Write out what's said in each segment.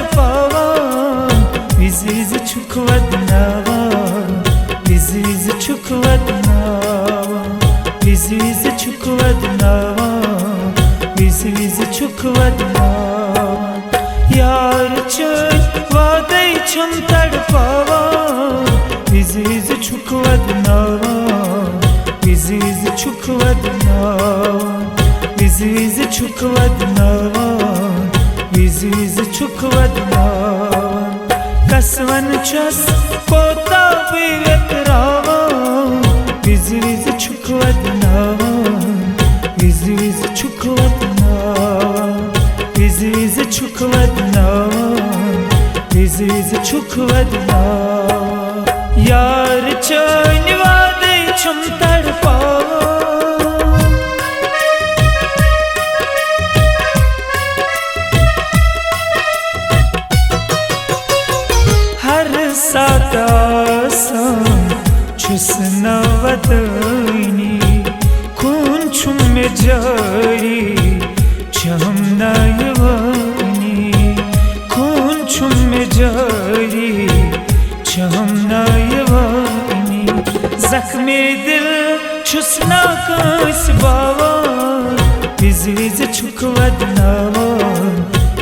तड़पावान विज़ विज़ छुक वदनावान विज़ विज़ छुक वदनावान विज़ विज़ छुक वदनावान विज़ विज़ छुक वदनावान यार चोय वादे छम तड़पावान विज़ विज़ छुक वदनावान विज़ विज़ छुक वदनावान विज़ विज़ छुक वदनावान विज़ विज़ छुक वदनावान कसवन छस कोता बेवतरावान विज़ विज़ छुक वदनावान विज़ विज़ छुक वदनावान विज़ विज़ छुक वदनावान विज़ विज़ छुक वदनावान यार चोय वादे छम तड़पावान सातासान छुस नवदनी खून छुम में जारी छम नयवानी खून छुम में जारी छम नयवानी जख्मे दिल छुस ना कांस बावान विज़ विज़ छुक वदनावान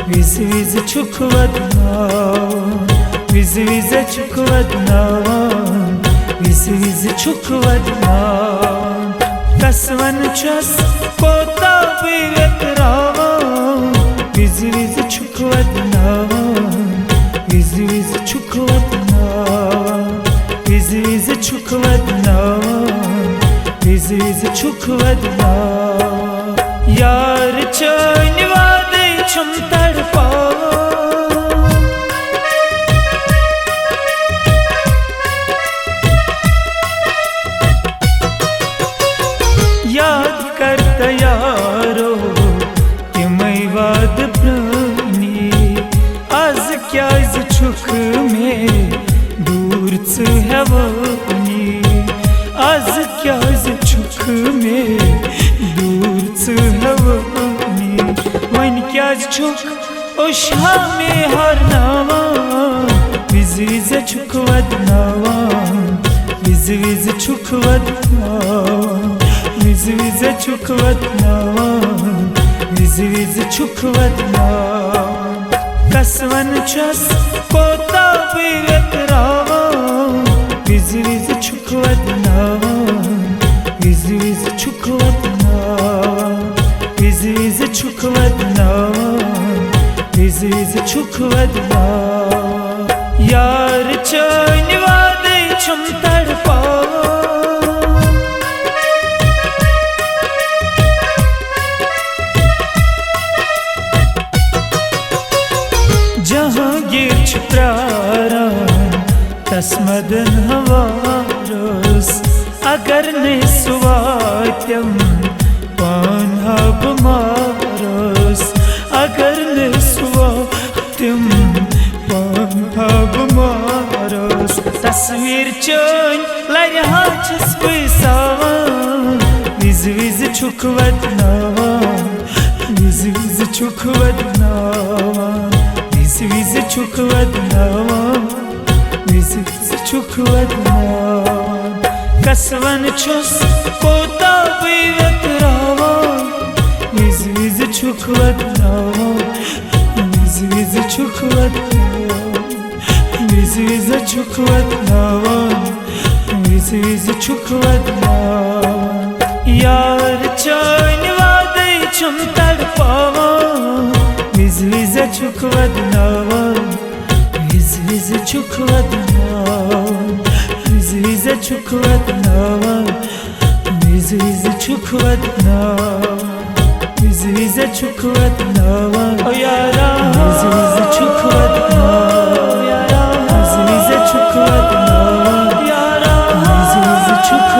विज़ विज़ छुक वदनावान विज़ विज़ छुक वदनावान विज़ विज़ छुक वदनावान कसवन छस कोता बेवतरावान विज़ विज़ छुक वदनावान विज़ विज़ छुक वदनावान विज़ विज़ छुक वदनावान विज़ विज़ छुक वदनावान यार चोय वादे छम तड़पावान याद करता यारो तिमय वाद प्राणी आज क्या इस छुक में दूर से हवानी आज क्या इस छुक में दूर से हवानी वन क्या छुक उशा में हरनावान विज़ विज़ छुक वदनावान विज़ विज़ छुक वदनावान विज़ विज़ छुक वदनावान विज़ विज़ छुक वदनावान कसवन छस कोता बेवतरावान विज़ विज़ छुक वदनावान विज़ विज़ छुक वदनावान विज़ विज़ छुक वदनावान विज़ विज़ छुक वदनावान यार चोय वादे छम तड़पावान जहांगीर प्रारान तस्मदन हवारोस अगर ने सुवात्यम पान हब मारोस अगर ने सुवात्यम पान हब मारोस तस्वीर चोय लरहा छस पैसावान विज़ विज़ छुक वदनावान विज़ विज़ छुक वदनावान विज़ विज़ छुक वदनावान विज़ विज़ छुक वदनावान कसवन छुस कोता बेवतरावान विज़ विज़ छुक वदनावान विज़ विज़ छुक वदनावान विज़ विज़ छुक वदनावान विज़ विज़ छुक वदनावान यार चोय वादे छम तड़पावान विज़ विज़ छुक वदनावान विज़ विज़ छुक वदनावान विज़ विज़ छुक वदनावान विज़ विज़ छुक वदनावान विज़ विज़ छुक वदनावान ओ यारा विज़ विज़ छुक वदनावान यारा विज़ विज़ छुक वदनावान यारा विज़ विज़ छुक